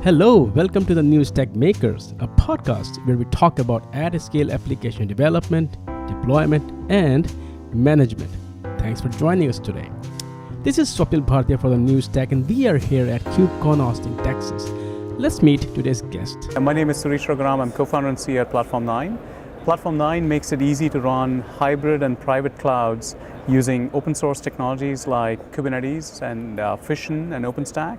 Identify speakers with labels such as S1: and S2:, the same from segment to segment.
S1: Hello, welcome to the News Tech Makers, a podcast where we talk about at-scale application development, deployment, and management. Thanks for joining us today. This is Swapnil Bhartia for the News Tech, and we are here at KubeCon Austin, Texas. Let's meet today's guest.
S2: My name is Suresh Raghuram. I'm co-founder and CEO at Platform 9. Platform 9 makes it easy to run hybrid and private clouds using open source technologies like Kubernetes and Fission and OpenStack.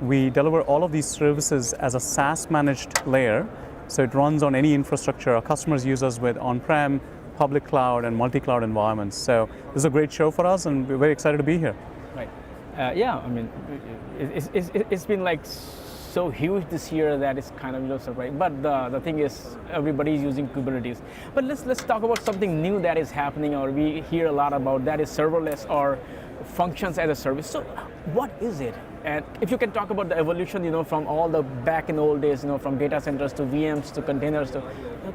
S2: We deliver all of these services as a SaaS managed layer, so it runs on any infrastructure. Our customers use us with on-prem, public cloud, and multi-cloud environments. So this is a great show for us, and we're very excited to be here.
S3: Right. It's been like so huge this year that it's kind of surprising. But the thing is, everybody's using Kubernetes. But let's talk about something new that is happening, or we hear a lot about, that is serverless or functions as a service. So what is it? And if you can talk about the evolution, from all the back in the old days, from data centers to VMs to containers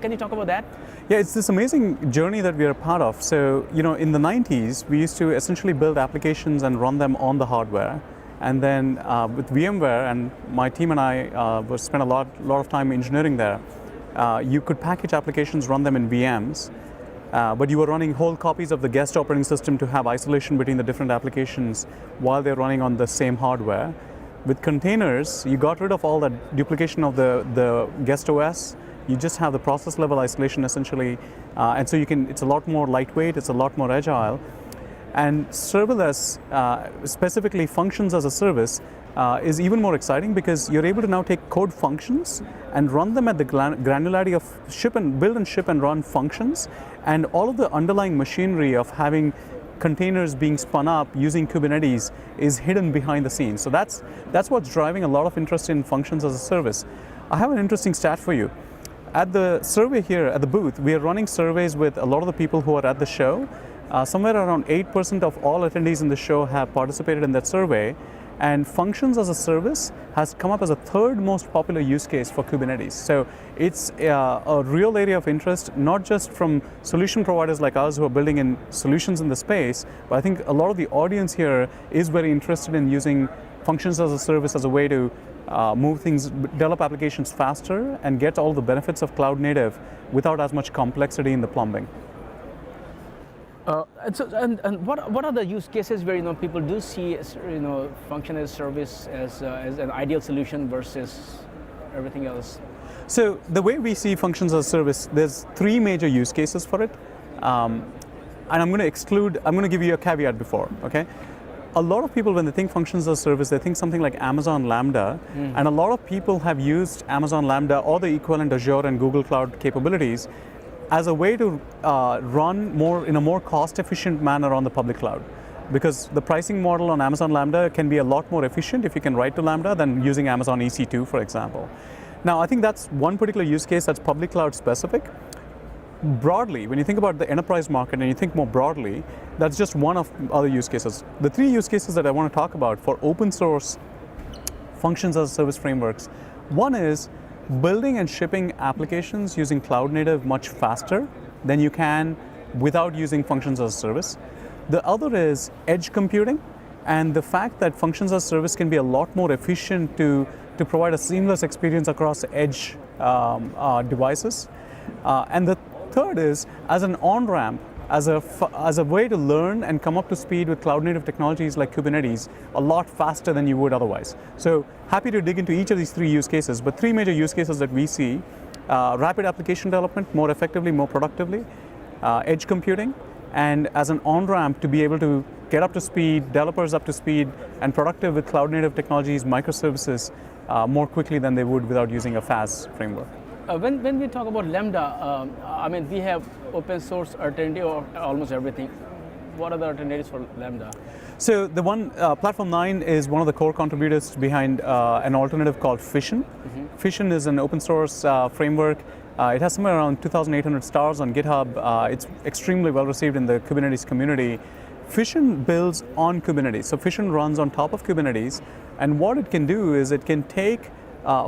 S3: can you talk about that?
S2: Yeah, it's this amazing journey that we are a part of. So, in the 90s, we used to essentially build applications and run them on the hardware. And then with VMware, and my team and I spent a lot of time engineering there, you could package applications, run them in VMs, but you were running whole copies of the guest operating system to have isolation between the different applications while they're running on the same hardware. With containers, you got rid of all that duplication of the guest OS. You just have the process level isolation essentially, and so it's a lot more lightweight, it's a lot more agile. And serverless, specifically functions as a service, is even more exciting because you're able to now take code functions and run them at the granularity of build and ship and run functions, and all of the underlying machinery of having containers being spun up using Kubernetes is hidden behind the scenes. So that's what's driving a lot of interest in functions as a service. I have an interesting stat for you. At the survey here at the booth, we are running surveys with a lot of the people who are at the show. Somewhere around 8% of all attendees in the show have participated in that survey, and functions as a service has come up as a third most popular use case for Kubernetes. So it's a real area of interest, not just from solution providers like us who are building in solutions in the space, but I think a lot of the audience here is very interested in using functions as a service as a way to move things, develop applications faster, and get all the benefits of cloud native without as much complexity in the plumbing.
S3: And what are the use cases where people do see function as service as an ideal solution versus everything else?
S2: So the way we see functions as a service, there's three major use cases for it, and I'm going to give you a caveat before. Okay, a lot of people when they think functions as a service, they think something like Amazon Lambda, and a lot of people have used Amazon Lambda or the equivalent Azure and Google Cloud capabilities as a way to run in a more cost-efficient manner on the public cloud. Because the pricing model on Amazon Lambda can be a lot more efficient if you can write to Lambda than using Amazon EC2, for example. Now, I think that's one particular use case that's public cloud specific. Broadly, when you think about the enterprise market and you think more broadly, that's just one of other use cases. The three use cases that I want to talk about for open source functions as a service frameworks, one is building and shipping applications using cloud native much faster than you can without using functions as a service. The other is edge computing, and the fact that functions as a service can be a lot more efficient to provide a seamless experience across edge devices. And the third is as an on-ramp, as a way to learn and come up to speed with cloud native technologies like Kubernetes a lot faster than you would otherwise. So happy to dig into each of these three use cases, but three major use cases that we see: rapid application development, more effectively, more productively, edge computing, and as an on-ramp to be able to get up to speed, developers up to speed, and productive with cloud native technologies, microservices, more quickly than they would without using a FaaS framework.
S3: When we talk about Lambda, we have open source alternative of almost everything. What are the alternatives for Lambda?
S2: So the one, Platform 9 is one of the core contributors behind an alternative called Fission. Fission is an open source framework. It has somewhere around 2,800 stars on GitHub. It's extremely well received in the Kubernetes community. Fission builds on Kubernetes. So Fission runs on top of Kubernetes, and what it can do is it can take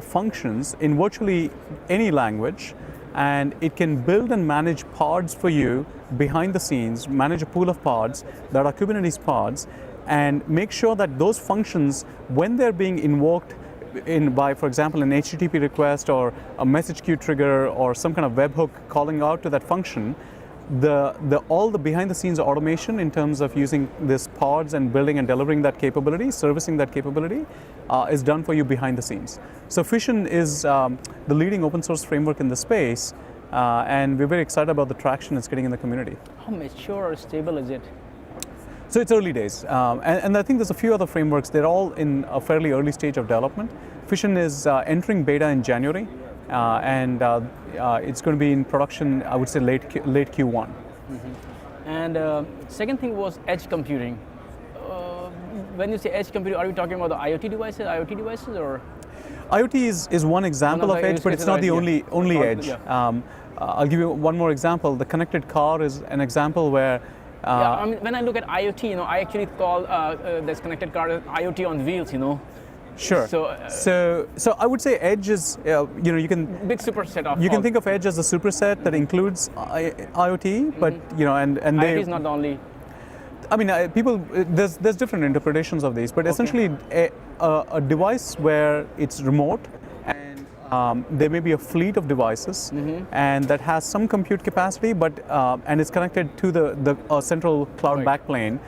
S2: functions in virtually any language, and it can build and manage pods for you behind the scenes, manage a pool of pods that are Kubernetes pods, and make sure that those functions, when they're being invoked by, for example, an HTTP request or a message queue trigger or some kind of webhook calling out to that function, all the behind the scenes automation in terms of using this pods and building and delivering that capability, servicing that capability, is done for you behind the scenes. So Fission is the leading open source framework in the space, and we're very excited about the traction it's getting in the community.
S3: How mature or stable is it?
S2: So it's early days, and I think there's a few other frameworks. They're all in a fairly early stage of development. Fission is entering beta in January, and it's going to be in production, I would say, late Q1.
S3: Mm-hmm. And second thing was edge computing. When you say edge computing, are we talking about the IoT devices, or?
S2: IoT is one example of edge, but it's not the only edge. Yeah. I'll give you one more example. The connected car is an example where
S3: yeah, I mean, when I look at IoT, I actually call this connected car IoT on wheels,
S2: Sure. So I would say edge is, you can
S3: big superset of.
S2: You can think of edge as a superset that includes IoT, but and
S3: IoT is not the only.
S2: I mean, there's different interpretations of these, but essentially a device where it's remote and there may be a fleet of devices, and that has some compute capacity, but and it's connected to the central cloud backplane.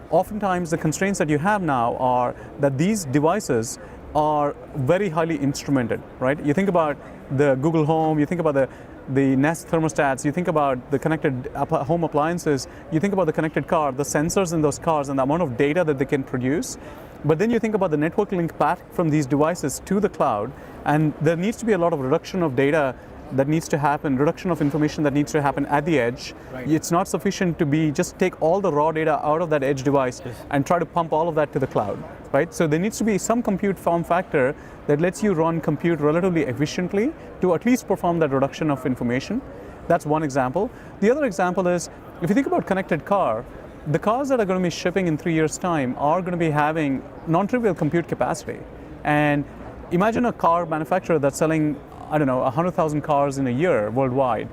S2: Oftentimes, the constraints that you have now are that these devices are very highly instrumented, right? You think about the Google Home, you think about the Nest thermostats, you think about the connected home appliances, you think about the connected car, the sensors in those cars and the amount of data that they can produce. But then you think about the network link path from these devices to the cloud, and there needs to be a lot of reduction of data that needs to happen, reduction of information that needs to happen at the edge. Right. It's not sufficient to just take all the raw data out of that edge device and try to pump all of that to the cloud, right? So there needs to be some compute form factor that lets you run compute relatively efficiently to at least perform that reduction of information. That's one example. The other example is, if you think about connected car, the cars that are going to be shipping in 3 years' time are going to be having non-trivial compute capacity. And imagine a car manufacturer that's selling, 100,000 cars in a year worldwide.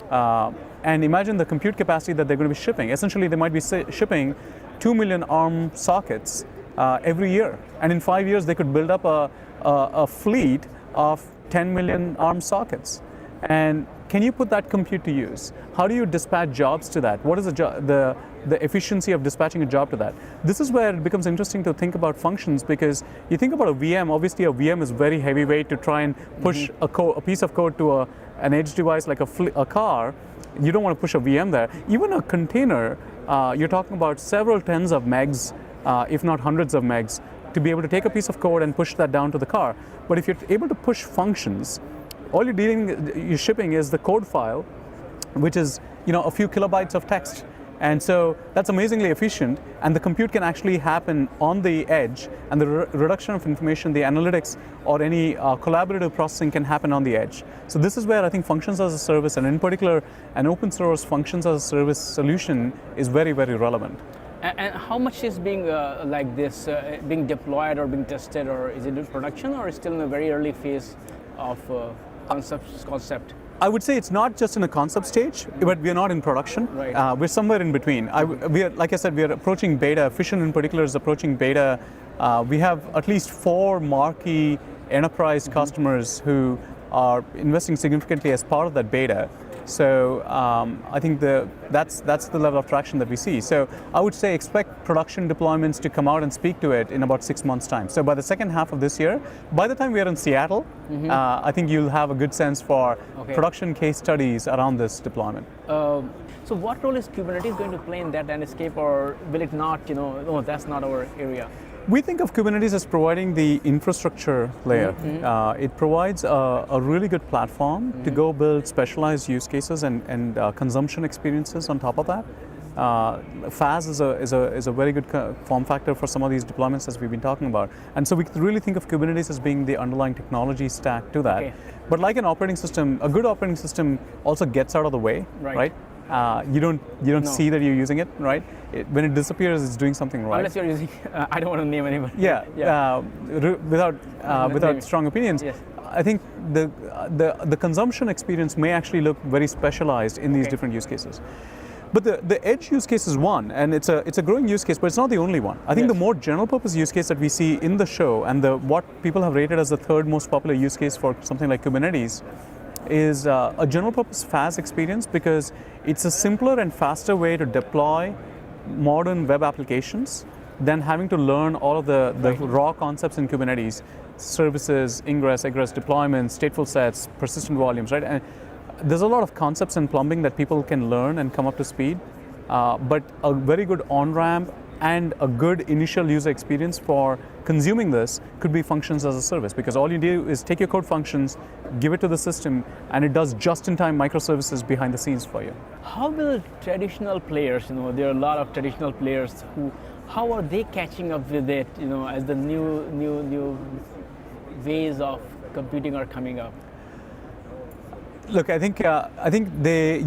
S2: And imagine the compute capacity that they're going to be shipping. Essentially, they might be shipping 2 million ARM sockets every year. And in 5 years, they could build up a fleet of 10 million ARM sockets. And can you put that compute to use? How do you dispatch jobs to that? What is the efficiency of dispatching a job to that? This is where it becomes interesting to think about functions, because you think about a VM, obviously a VM is very heavyweight to try and push a piece of code to an edge device like a car. You don't want to push a VM there. Even a container, you're talking about several tens of megs, if not hundreds of megs, to be able to take a piece of code and push that down to the car. But if you're able to push functions, all you're shipping is the code file, which is a few kilobytes of text. And so that's amazingly efficient, and the compute can actually happen on the edge, and the reduction of information, the analytics, or any collaborative processing can happen on the edge. So this is where I think functions as a service, and in particular an open source functions as a service solution, is very, very relevant.
S3: And how much is being like this, being deployed or being tested, or is it in production, or is it still in a very early phase of concept?
S2: I would say it's not just in a concept stage, but we are not in production.
S3: Right.
S2: We're somewhere in between. Like I said, we are approaching beta. Fission in particular is approaching beta. We have at least 4 marquee enterprise customers who are investing significantly as part of that beta. So I think that's the level of traction that we see. So I would say expect production deployments to come out and speak to it in about 6 months' time. So by the second half of this year, by the time we are in Seattle, I think you'll have a good sense for production case studies around this deployment.
S3: So what role is Kubernetes going to play in that landscape, or will it not, no, that's not our area?
S2: We think of Kubernetes as providing the infrastructure layer. It provides a really good platform to go build specialized use cases and consumption experiences on top of that. FaaS is a very good form factor for some of these deployments as we've been talking about. And so we really think of Kubernetes as being the underlying technology stack to that. But like an operating system, a good operating system also gets out of the way, right? You don't see that you're using it, right? When it disappears, it's doing something right.
S3: Unless you're using, I don't want to name anybody.
S2: Without strong opinions.
S3: Yes.
S2: I think the consumption experience may actually look very specialized in these different use cases. But the edge use case is one, and it's a growing use case, but it's not the only one. I think the more general purpose use case that we see in the show, and what people have rated as the third most popular use case for something like Kubernetes, is a general purpose FaaS experience, because it's a simpler and faster way to deploy modern web applications than having to learn all of the raw concepts in Kubernetes: services, ingress, egress, deployments, stateful sets, persistent volumes, right? And there's a lot of concepts and plumbing that people can learn and come up to speed, but a very good on-ramp and a good initial user experience for consuming this could be functions as a service, because all you do is take your code functions, give it to the system, and it does just-in-time microservices behind the scenes for you.
S3: How will traditional players, there are a lot of traditional players how are they catching up with it, as the new ways of computing are coming up?
S2: Look, I think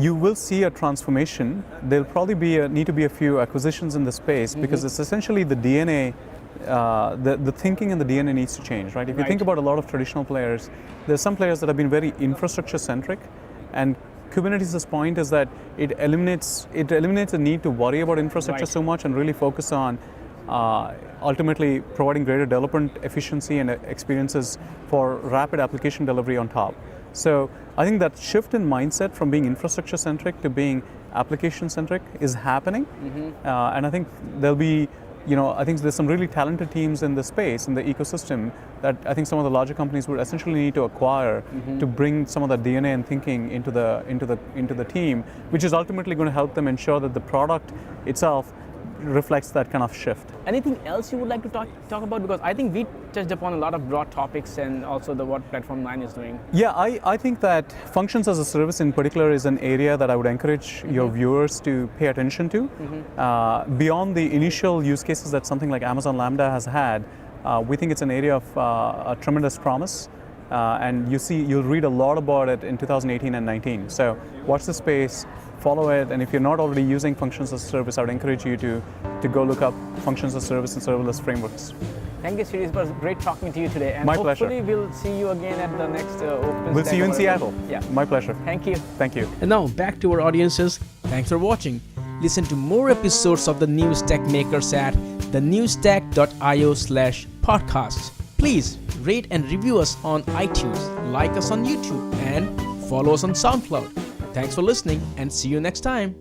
S2: you will see a transformation. There'll probably need to be a few acquisitions in the space, because it's essentially the DNA, the thinking and the DNA needs to change, right? If you think about a lot of traditional players, there's some players that have been very infrastructure centric, and Kubernetes' point is that it eliminates the need to worry about infrastructure so much and really focus on ultimately providing greater development efficiency and experiences for rapid application delivery on top. So I think that shift in mindset from being infrastructure centric to being application centric is happening, and I think there'll be, I think there's some really talented teams in the space, in the ecosystem, that I think some of the larger companies would essentially need to acquire to bring some of that DNA and thinking into the team, which is ultimately going to help them ensure that the product itself reflects that kind of shift.
S3: Anything else you would like to talk about? Because I think we touched upon a lot of broad topics, and also what Platform 9 is doing.
S2: Yeah, I think that functions as a service in particular is an area that I would encourage your viewers to pay attention to. Beyond the initial use cases that something like Amazon Lambda has had, we think it's an area of a tremendous promise. And you'll read a lot about it in 2018 and 19. So watch the space, follow it, and if you're not already using functions as a service, I would encourage you to go look up functions as a service and serverless frameworks.
S3: Thank you, Siri. It was great talking to you today. And
S2: my pleasure.
S3: Hopefully we'll see you again at the next Open
S2: We'll see you in Seattle.
S3: Yeah.
S2: My pleasure.
S3: Thank you.
S2: Thank you.
S1: And now back to our audiences. Thanks for watching. Listen to more episodes of the News Tech Makers at thenewstech.io/podcasts. Please rate and review us on iTunes, like us on YouTube, and follow us on SoundCloud. Thanks for listening, and see you next time.